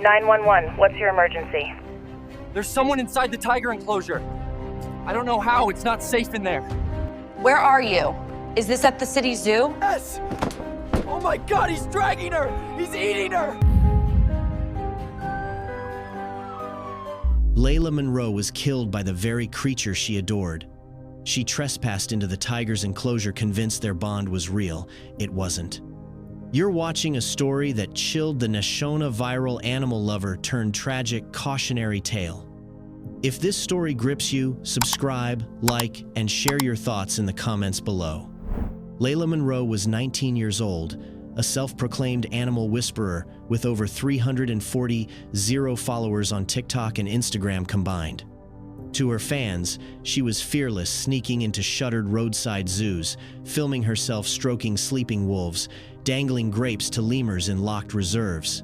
911, what's your emergency? There's someone inside the tiger enclosure. I don't know how, it's not safe in there. Where are you? Is this at the city zoo? Yes! Oh my god, he's dragging her! He's eating her! Layla Monroe was killed by the very creature she adored. She trespassed into the tiger's enclosure convinced their bond was real. It wasn't. You're watching a story that chilled the Nashona viral animal lover turned tragic cautionary tale. If this story grips you, subscribe, like, and share your thoughts in the comments below. Layla Monroe was 19 years old, a self-proclaimed animal whisperer with over 340,000 followers on TikTok and Instagram combined. To her fans, she was fearless, sneaking into shuttered roadside zoos, filming herself stroking sleeping wolves, dangling grapes to lemurs in locked reserves.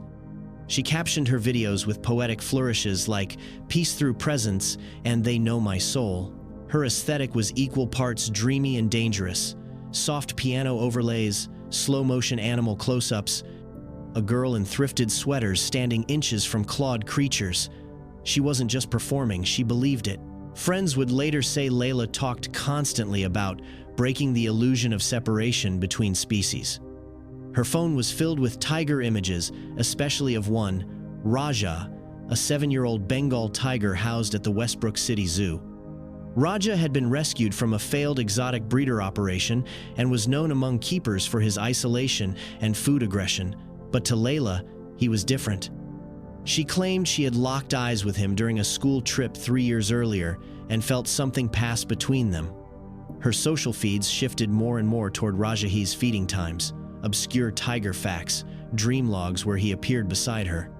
She captioned her videos with poetic flourishes like "peace through presence" and "they know my soul." Her aesthetic was equal parts dreamy and dangerous. Soft piano overlays, slow-motion animal close-ups, a girl in thrifted sweaters standing inches from clawed creatures. She wasn't just performing, she believed it. Friends would later say Layla talked constantly about breaking the illusion of separation between species. Her phone was filled with tiger images, especially of one, Raja, a 7-year-old Bengal tiger housed at the Westbrook City Zoo. Raja had been rescued from a failed exotic breeder operation and was known among keepers for his isolation and food aggression, but to Layla, he was different. She claimed she had locked eyes with him during a school trip 3 years earlier and felt something pass between them. Her social feeds shifted more and more toward Rajahi's feeding times, obscure tiger facts, dream logs where he appeared beside her.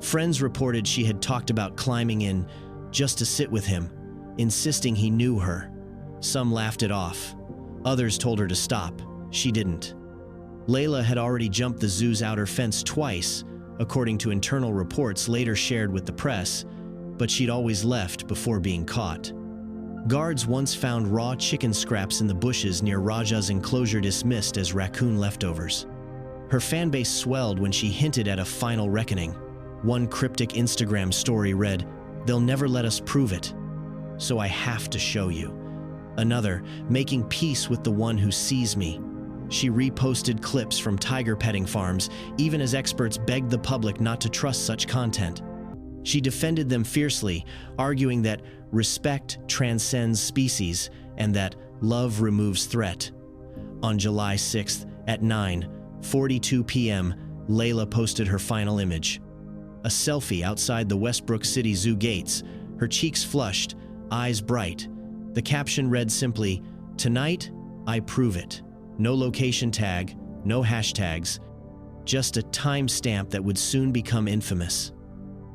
Friends reported she had talked about climbing in just to sit with him, insisting he knew her. Some laughed it off. Others told her to stop. She didn't. Layla had already jumped the zoo's outer fence twice, according to internal reports later shared with the press, but she'd always left before being caught. Guards once found raw chicken scraps in the bushes near Raja's enclosure dismissed as raccoon leftovers. Her fanbase swelled when she hinted at a final reckoning. One cryptic Instagram story read, "They'll never let us prove it, so I have to show you." Another, "Making peace with the one who sees me." She reposted clips from tiger petting farms, even as experts begged the public not to trust such content. She defended them fiercely, arguing that respect transcends species and that love removes threat. On July 6th at 9:42 p.m., Layla posted her final image. A selfie outside the Westbrook City Zoo gates, her cheeks flushed, eyes bright. The caption read simply, "Tonight, I prove it." No location tag, no hashtags, just a timestamp that would soon become infamous.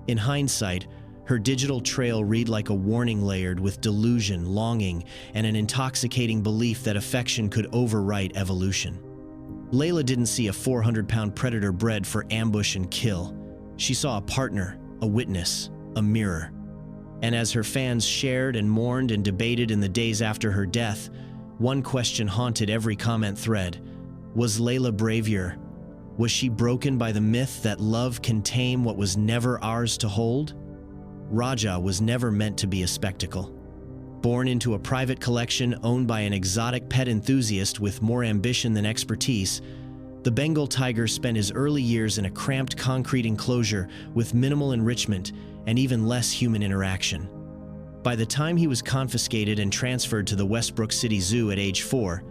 In hindsight, her digital trail read like a warning layered with delusion, longing, and an intoxicating belief that affection could overwrite evolution. Layla didn't see a 400-pound predator bred for ambush and kill. She saw a partner, a witness, a mirror. And as her fans shared and mourned and debated in the days after her death, one question haunted every comment thread. Was Layla braver? Was she broken by the myth that love can tame what was never ours to hold? Raja was never meant to be a spectacle. Born into a private collection owned by an exotic pet enthusiast with more ambition than expertise, the Bengal tiger spent his early years in a cramped concrete enclosure with minimal enrichment and even less human interaction. By the time he was confiscated and transferred to the Westbrook City Zoo at age 4,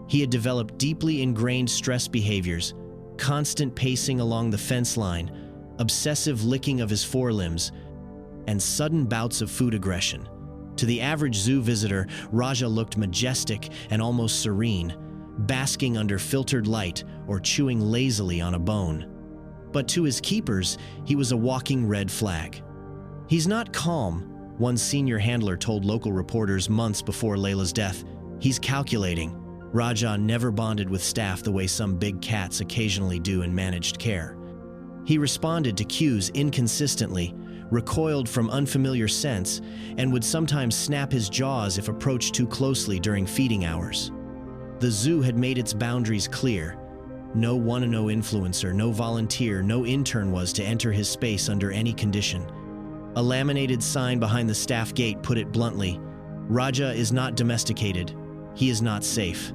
he had developed deeply ingrained stress behaviors, constant pacing along the fence line, obsessive licking of his forelimbs, and sudden bouts of food aggression. To the average zoo visitor, Raja looked majestic and almost serene, basking under filtered light or chewing lazily on a bone. But to his keepers, he was a walking red flag. "He's not calm," one senior handler told local reporters months before Layla's death. "He's calculating." Raja never bonded with staff the way some big cats occasionally do in managed care. He responded to cues inconsistently, recoiled from unfamiliar scents, and would sometimes snap his jaws if approached too closely during feeding hours. The zoo had made its boundaries clear. No wanna-know influencer, no volunteer, no intern was to enter his space under any condition. A laminated sign behind the staff gate put it bluntly: Raja is not domesticated. He is not safe.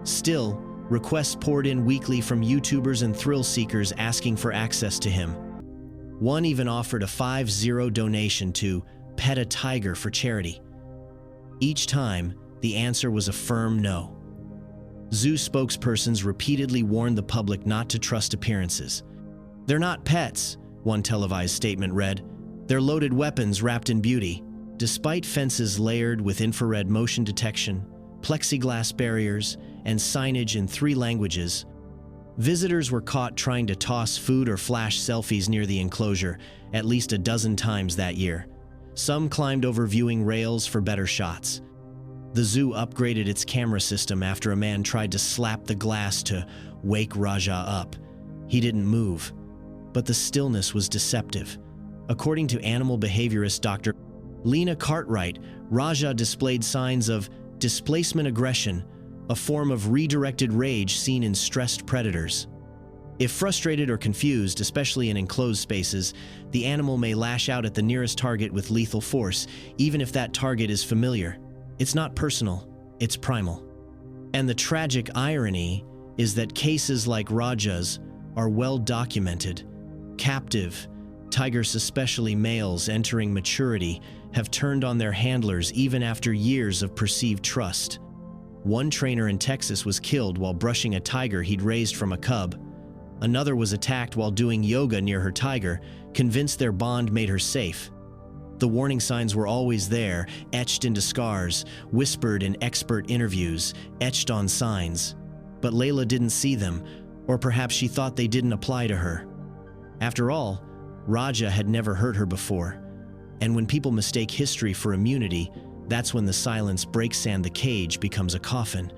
Still, requests poured in weekly from YouTubers and thrill seekers asking for access to him. One even offered a 5-0 donation to pet a tiger for charity. Each time, the answer was a firm no. Zoo spokespersons repeatedly warned the public not to trust appearances. "They're not pets," one televised statement read. "They're loaded weapons wrapped in beauty." Despite fences layered with infrared motion detection, plexiglass barriers, and signage in 3 languages, visitors were caught trying to toss food or flash selfies near the enclosure at least a dozen times that year. Some climbed over viewing rails for better shots. The zoo upgraded its camera system after a man tried to slap the glass to wake Raja up. He didn't move, but the stillness was deceptive. According to animal behaviorist Dr. Lena Cartwright, Raja displayed signs of displacement aggression, a form of redirected rage seen in stressed predators. If frustrated or confused, especially in enclosed spaces, the animal may lash out at the nearest target with lethal force, even if that target is familiar. It's not personal, it's primal. And the tragic irony is that cases like Raja's are well documented. Captive tigers, especially males entering maturity, have turned on their handlers even after years of perceived trust. One trainer in Texas was killed while brushing a tiger he'd raised from a cub. Another was attacked while doing yoga near her tiger, convinced their bond made her safe. The warning signs were always there, etched into scars, whispered in expert interviews, etched on signs. But Layla didn't see them, or perhaps she thought they didn't apply to her. After all, Raja had never hurt her before. And when people mistake history for immunity, that's when the silence breaks and the cage becomes a coffin.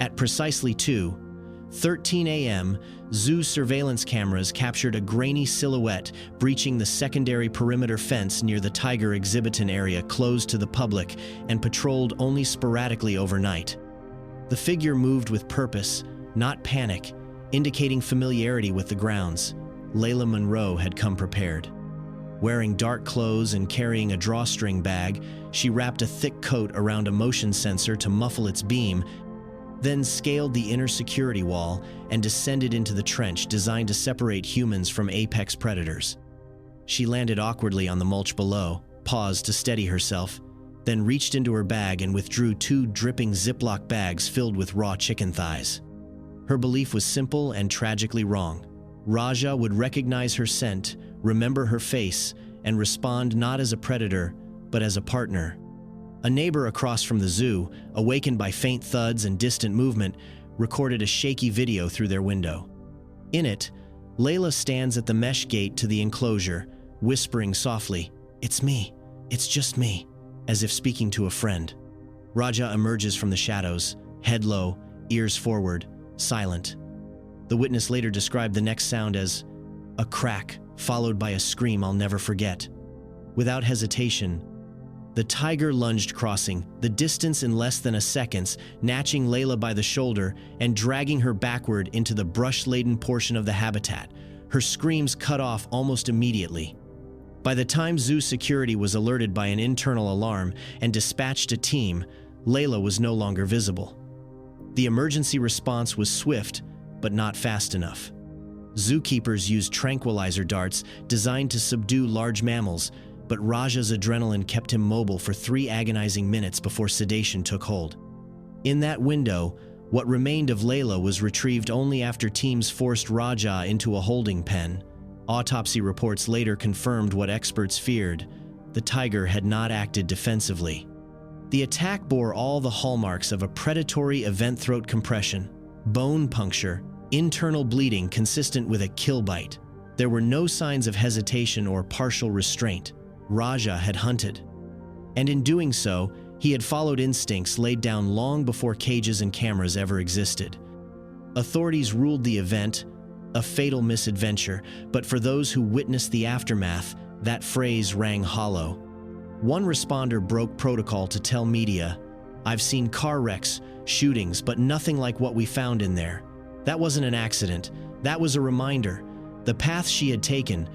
At precisely 2:13 a.m., zoo surveillance cameras captured a grainy silhouette breaching the secondary perimeter fence near the tiger exhibition area closed to the public and patrolled only sporadically overnight. The figure moved with purpose, not panic, indicating familiarity with the grounds. Layla Monroe had come prepared. Wearing dark clothes and carrying a drawstring bag, she wrapped a thick coat around a motion sensor to muffle its beam, then scaled the inner security wall and descended into the trench designed to separate humans from apex predators. She landed awkwardly on the mulch below, paused to steady herself, then reached into her bag and withdrew 2 dripping Ziploc bags filled with raw chicken thighs. Her belief was simple and tragically wrong. Raja would recognize her scent, remember her face, and respond not as a predator, but as a partner. A neighbor across from the zoo, awakened by faint thuds and distant movement, recorded a shaky video through their window. In it, Layla stands at the mesh gate to the enclosure, whispering softly, "It's me, it's just me," as if speaking to a friend. Raja emerges from the shadows, head low, ears forward, silent. The witness later described the next sound as a crack, followed by a scream I'll never forget. Without hesitation, the tiger lunged, crossing the distance in less than a second, snatching Layla by the shoulder and dragging her backward into the brush-laden portion of the habitat. Her screams cut off almost immediately. By the time zoo security was alerted by an internal alarm and dispatched a team, Layla was no longer visible. The emergency response was swift, but not fast enough. Zookeepers used tranquilizer darts designed to subdue large mammals, but Raja's adrenaline kept him mobile for 3 agonizing minutes before sedation took hold. In that window, what remained of Layla was retrieved only after teams forced Raja into a holding pen. Autopsy reports later confirmed what experts feared: the tiger had not acted defensively. The attack bore all the hallmarks of a predatory event: throat compression, bone puncture, internal bleeding consistent with a kill bite. There were no signs of hesitation or partial restraint. Raja had hunted. And in doing so, he had followed instincts laid down long before cages and cameras ever existed. Authorities ruled the event a fatal misadventure, but for those who witnessed the aftermath, that phrase rang hollow. One responder broke protocol to tell media, "I've seen car wrecks, shootings, but nothing like what we found in there." That wasn't an accident. That was a reminder. The path she had taken,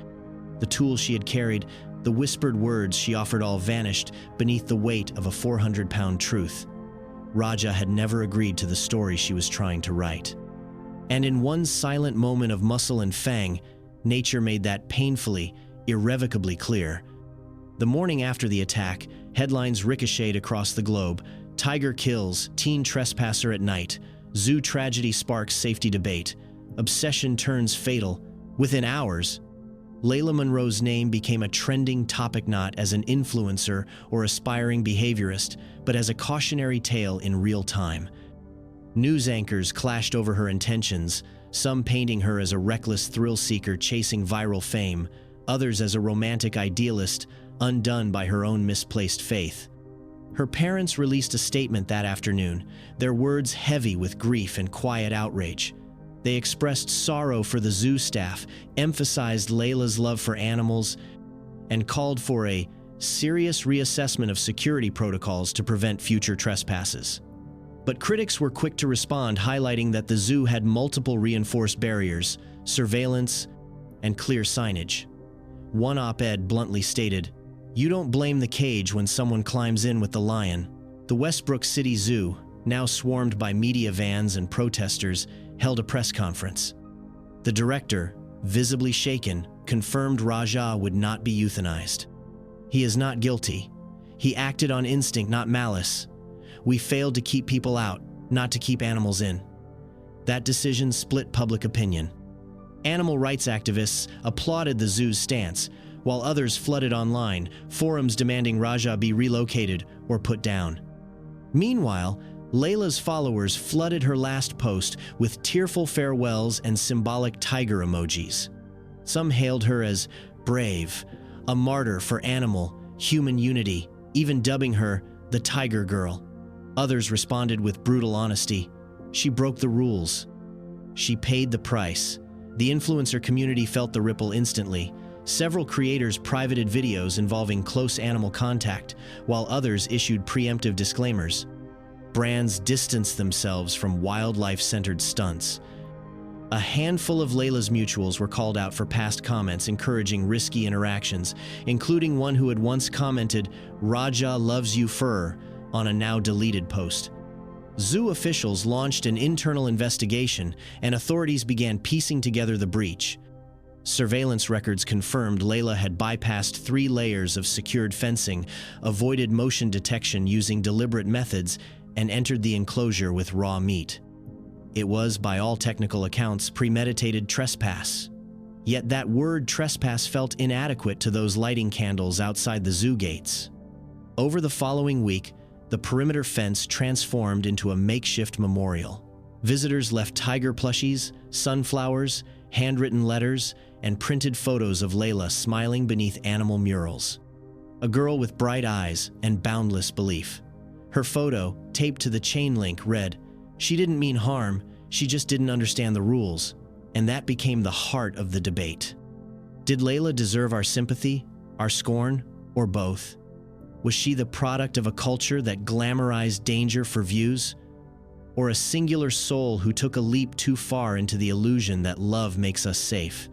the tools she had carried, the whispered words she offered all vanished beneath the weight of a 400-pound truth. Raja had never agreed to the story she was trying to write. And in one silent moment of muscle and fang, nature made that painfully, irrevocably clear. The morning after the attack, headlines ricocheted across the globe. Tiger kills, teen trespasser at night. Zoo tragedy sparks safety debate. Obsession turns fatal. Within hours, Layla Monroe's name became a trending topic not as an influencer or aspiring behaviorist, but as a cautionary tale in real time. News anchors clashed over her intentions, some painting her as a reckless thrill-seeker chasing viral fame, others as a romantic idealist undone by her own misplaced faith. Her parents released a statement that afternoon, their words heavy with grief and quiet outrage. They expressed sorrow for the zoo staff, emphasized Layla's love for animals, and called for a serious reassessment of security protocols to prevent future trespasses. But critics were quick to respond, highlighting that the zoo had multiple reinforced barriers, surveillance, and clear signage. One op-ed bluntly stated, "You don't blame the cage when someone climbs in with the lion." The Westbrook City Zoo, now swarmed by media vans and protesters, held a press conference. The director, visibly shaken, confirmed Raja would not be euthanized. "He is not guilty. He acted on instinct, not malice. We failed to keep people out, not to keep animals in." That decision split public opinion. Animal rights activists applauded the zoo's stance, while others flooded online, forums demanding Raja be relocated or put down. Meanwhile, Layla's followers flooded her last post with tearful farewells and symbolic tiger emojis. Some hailed her as brave, a martyr for animal-human unity, even dubbing her the Tiger Girl. Others responded with brutal honesty. She broke the rules. She paid the price. The influencer community felt the ripple instantly. Several creators privated videos involving close animal contact, while others issued preemptive disclaimers. Brands distanced themselves from wildlife-centered stunts. A handful of Layla's mutuals were called out for past comments encouraging risky interactions, including one who had once commented, "Raja loves you fur," on a now-deleted post. Zoo officials launched an internal investigation, and authorities began piecing together the breach. Surveillance records confirmed Layla had bypassed 3 layers of secured fencing, avoided motion detection using deliberate methods, and entered the enclosure with raw meat. It was, by all technical accounts, premeditated trespass. Yet that word trespass felt inadequate to those lighting candles outside the zoo gates. Over the following week, the perimeter fence transformed into a makeshift memorial. Visitors left tiger plushies, sunflowers, handwritten letters, and printed photos of Layla smiling beneath animal murals. A girl with bright eyes and boundless belief. Her photo, taped to the chain link, read, "She didn't mean harm, she just didn't understand the rules." And that became the heart of the debate. Did Layla deserve our sympathy, our scorn, or both? Was she the product of a culture that glamorized danger for views? Or a singular soul who took a leap too far into the illusion that love makes us safe?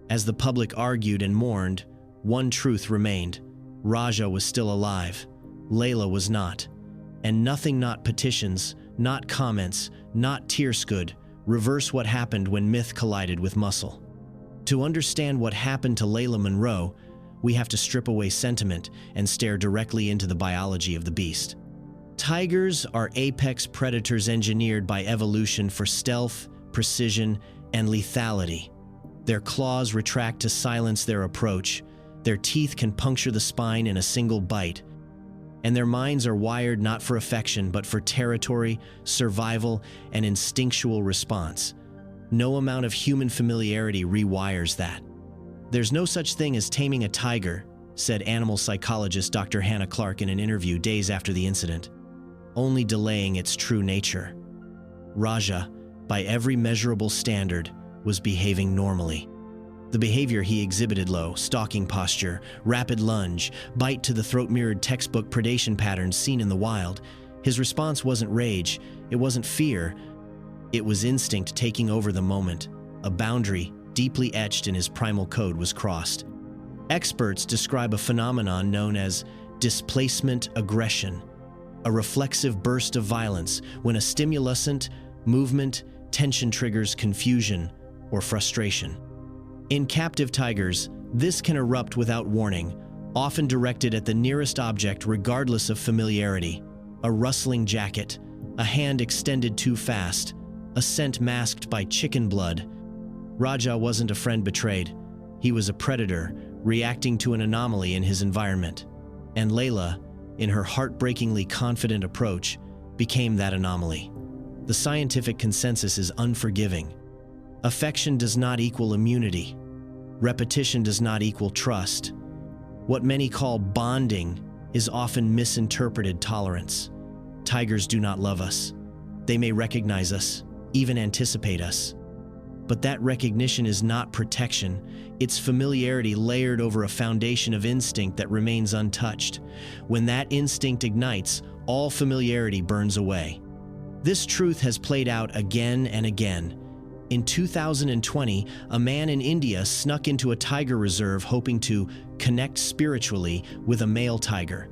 As the public argued and mourned, one truth remained. Raja was still alive. Layla was not. And nothing, not petitions, not comments, not tears could reverse what happened when myth collided with muscle. To understand what happened to Layla Monroe, we have to strip away sentiment and stare directly into the biology of the beast. Tigers are apex predators engineered by evolution for stealth, precision, and lethality. Their claws retract to silence their approach, their teeth can puncture the spine in a single bite, and their minds are wired not for affection but for territory, survival, and instinctual response. No amount of human familiarity rewires that. "There's no such thing as taming a tiger," said animal psychologist Dr. Hannah Clark in an interview days after the incident. "Only delaying its true nature." Raja, by every measurable standard, was behaving normally. The behavior he exhibited, low, stalking posture, rapid lunge, bite to the throat, mirrored textbook predation patterns seen in the wild. His response wasn't rage, it wasn't fear, It was instinct taking over the moment. A boundary, deeply etched in his primal code, was crossed. Experts describe a phenomenon known as displacement aggression, a reflexive burst of violence when a stimulusant, movement, tension triggers confusion or frustration. In captive tigers, this can erupt without warning, often directed at the nearest object regardless of familiarity. A rustling jacket, a hand extended too fast, a scent masked by chicken blood. Raja wasn't a friend betrayed. He was a predator, reacting to an anomaly in his environment. And Layla, in her heartbreakingly confident approach, became that anomaly. The scientific consensus is unforgiving. Affection does not equal immunity. Repetition does not equal trust. What many call bonding is often misinterpreted tolerance. Tigers do not love us. They may recognize us, even anticipate us. But that recognition is not protection. It's familiarity layered over a foundation of instinct that remains untouched. When that instinct ignites, all familiarity burns away. This truth has played out again and again. In 2020, a man in India snuck into a tiger reserve hoping to connect spiritually with a male tiger.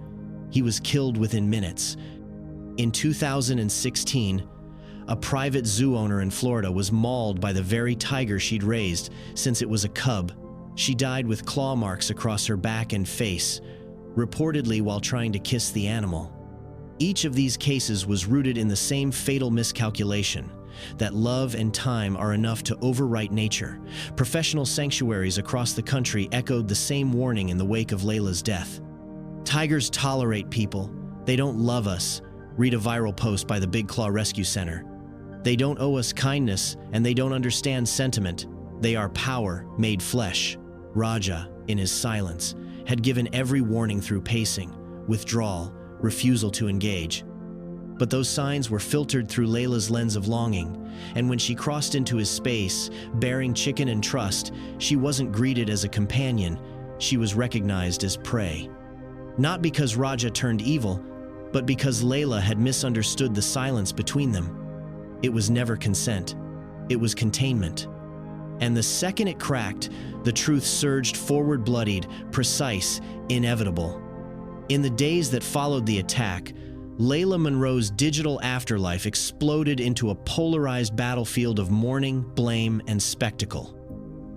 He was killed within minutes. In 2016, a private zoo owner in Florida was mauled by the very tiger she'd raised since it was a cub. She died with claw marks across her back and face, reportedly while trying to kiss the animal. Each of these cases was rooted in the same fatal miscalculation, that love and time are enough to overwrite nature. Professional sanctuaries across the country echoed the same warning in the wake of Layla's death. Tigers tolerate people. They don't love us. Read a viral post by the Big Claw Rescue Center. They don't owe us kindness, and they don't understand sentiment. They are power made flesh. Raja, in his silence, had given every warning through pacing, withdrawal, refusal to engage. But those signs were filtered through Layla's lens of longing, and when she crossed into his space, bearing chicken and trust, she wasn't greeted as a companion, she was recognized as prey. Not because Raja turned evil, but because Layla had misunderstood the silence between them. It was never consent. It was containment. And the second it cracked, the truth surged forward, bloodied, precise, inevitable. In the days that followed the attack, Layla Monroe's digital afterlife exploded into a polarized battlefield of mourning, blame, and spectacle.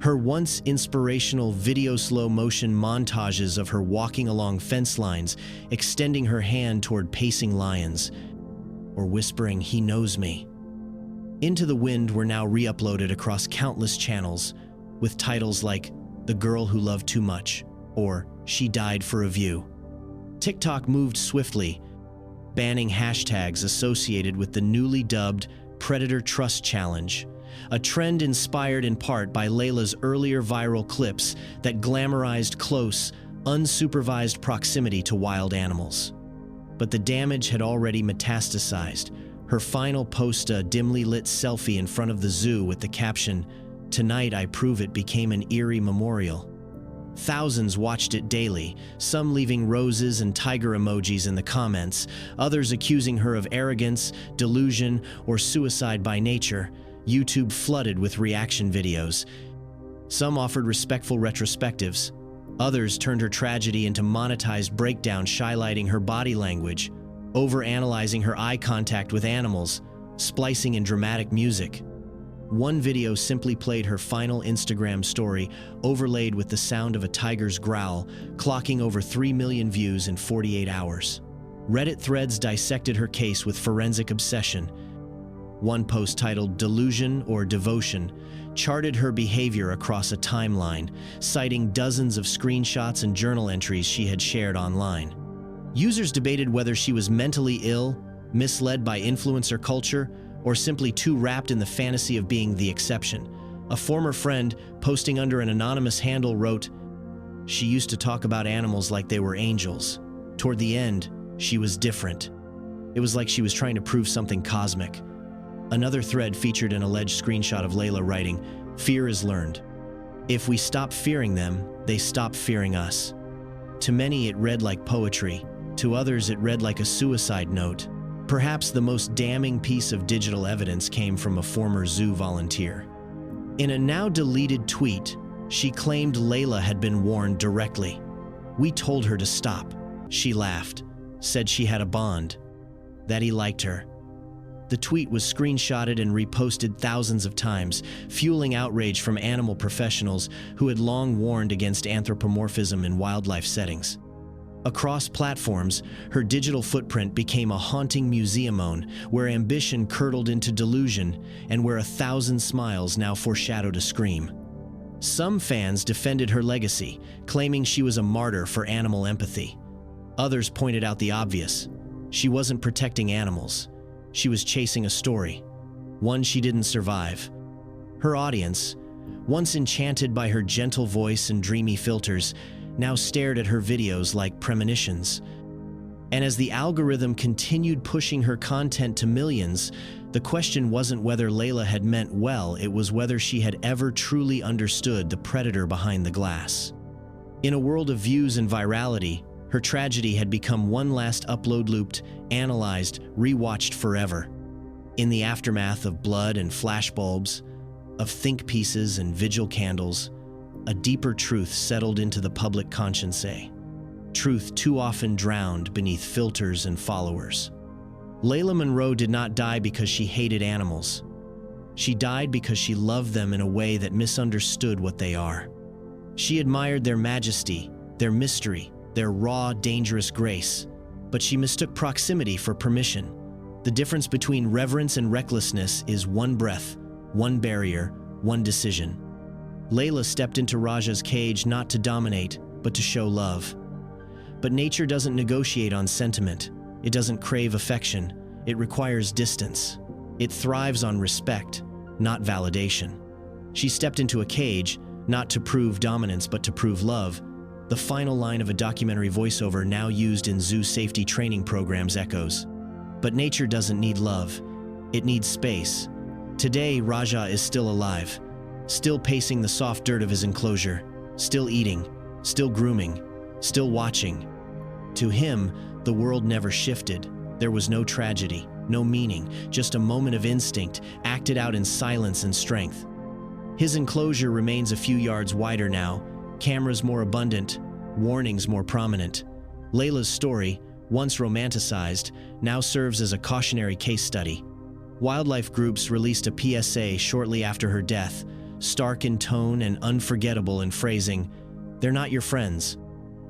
Her once inspirational video slow-motion montages of her walking along fence lines, extending her hand toward pacing lions, or whispering, "He knows me," Into the Wind were now re-uploaded across countless channels, with titles like "The Girl Who Loved Too Much" or "She Died for a View." TikTok moved swiftly, banning hashtags associated with the newly dubbed Predator Trust Challenge, a trend inspired in part by Layla's earlier viral clips that glamorized close, unsupervised proximity to wild animals. But the damage had already metastasized. Her final post, a dimly lit selfie in front of the zoo with the caption, "Tonight I prove it," became an eerie memorial. Thousands watched it daily, some leaving roses and tiger emojis in the comments, others accusing her of arrogance, delusion, or suicide by nature. YouTube flooded with reaction videos. Some offered respectful retrospectives. Others turned her tragedy into monetized breakdowns, highlighting her body language, overanalyzing her eye contact with animals, splicing in dramatic music. One video simply played her final Instagram story, overlaid with the sound of a tiger's growl, clocking over 3 million views in 48 hours. Reddit threads dissected her case with forensic obsession. One post titled "Delusion or Devotion" charted her behavior across a timeline, citing dozens of screenshots and journal entries she had shared online. Users debated whether she was mentally ill, misled by influencer culture, or simply too wrapped in the fantasy of being the exception. A former friend, posting under an anonymous handle, wrote, "She used to talk about animals like they were angels. Toward the end, she was different. It was like she was trying to prove something cosmic." Another thread featured an alleged screenshot of Layla writing, "Fear is learned. If we stop fearing them, they stop fearing us." To many, it read like poetry. To others, it read like a suicide note. Perhaps the most damning piece of digital evidence came from a former zoo volunteer. In a now-deleted tweet, she claimed Layla had been warned directly. "We told her to stop." She laughed, said she had a bond, that he liked her. The tweet was screenshotted and reposted thousands of times, fueling outrage from animal professionals who had long warned against anthropomorphism in wildlife settings. Across platforms, her digital footprint became a haunting museumone where ambition curdled into delusion and where 1,000 smiles now foreshadowed a scream. Some fans defended her legacy, claiming she was a martyr for animal empathy. Others pointed out the obvious. She wasn't protecting animals. She was chasing a story, one she didn't survive. Her audience, once enchanted by her gentle voice and dreamy filters, now stared at her videos like premonitions. And as the algorithm continued pushing her content to millions, the question wasn't whether Layla had meant well, it was whether she had ever truly understood the predator behind the glass. In a world of views and virality, her tragedy had become one last upload looped, analyzed, rewatched forever. In the aftermath of blood and flashbulbs, of think pieces and vigil candles, a deeper truth settled into the public conscience. Truth too often drowned beneath filters and followers. Layla Monroe did not die because she hated animals. She died because she loved them in a way that misunderstood what they are. She admired their majesty, their mystery, their raw, dangerous grace, but she mistook proximity for permission. The difference between reverence and recklessness is one breath, one barrier, one decision. Layla stepped into Raja's cage not to dominate, but to show love. But nature doesn't negotiate on sentiment. It doesn't crave affection. It requires distance. It thrives on respect, not validation. She stepped into a cage, not to prove dominance, but to prove love. The final line of a documentary voiceover now used in zoo safety training programs echoes. But nature doesn't need love. It needs space. Today, Raja is still alive, still pacing the soft dirt of his enclosure, still eating, still grooming, still watching. To him, the world never shifted. There was no tragedy, no meaning, just a moment of instinct, acted out in silence and strength. His enclosure remains a few yards wider now, cameras more abundant, warnings more prominent. Layla's story, once romanticized, now serves as a cautionary case study. Wildlife groups released a PSA shortly after her death, stark in tone and unforgettable in phrasing. They're not your friends.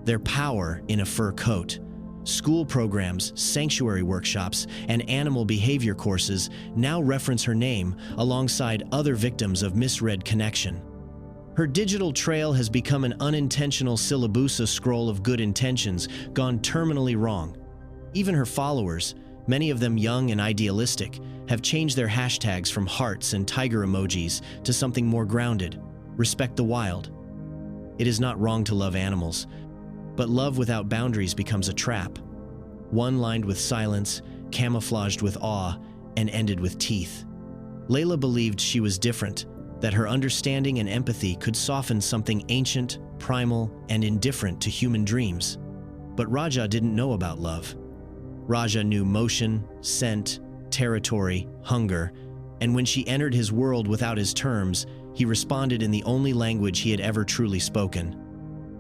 They're power in a fur coat. School programs, sanctuary workshops, and animal behavior courses now reference her name alongside other victims of misread connection. Her digital trail has become an unintentional syllabusa scroll of good intentions gone terminally wrong. Even her followers, many of them young and idealistic, have changed their hashtags from hearts and tiger emojis to something more grounded: respect the wild. It is not wrong to love animals, but love without boundaries becomes a trap. One lined with silence, camouflaged with awe, and ended with teeth. Layla believed she was different, that her understanding and empathy could soften something ancient, primal, and indifferent to human dreams. But Raja didn't know about love. Raja knew motion, scent, territory, hunger, and when she entered his world without his terms, he responded in the only language he had ever truly spoken.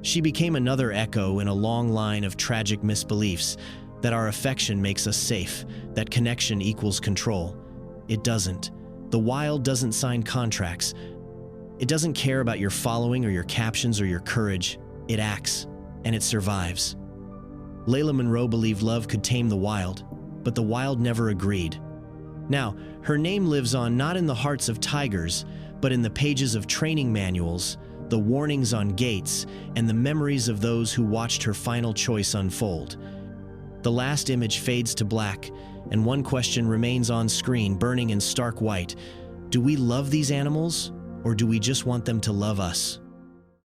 She became another echo in a long line of tragic misbeliefs, that our affection makes us safe, that connection equals control. It doesn't. The wild doesn't sign contracts. It doesn't care about your following or your captions or your courage. It acts, and it survives. Layla Monroe believed love could tame the wild, but the wild never agreed. Now, her name lives on not in the hearts of tigers, but in the pages of training manuals, the warnings on gates, and the memories of those who watched her final choice unfold. The last image fades to black, and one question remains on screen, burning in stark white. Do we love these animals, or do we just want them to love us?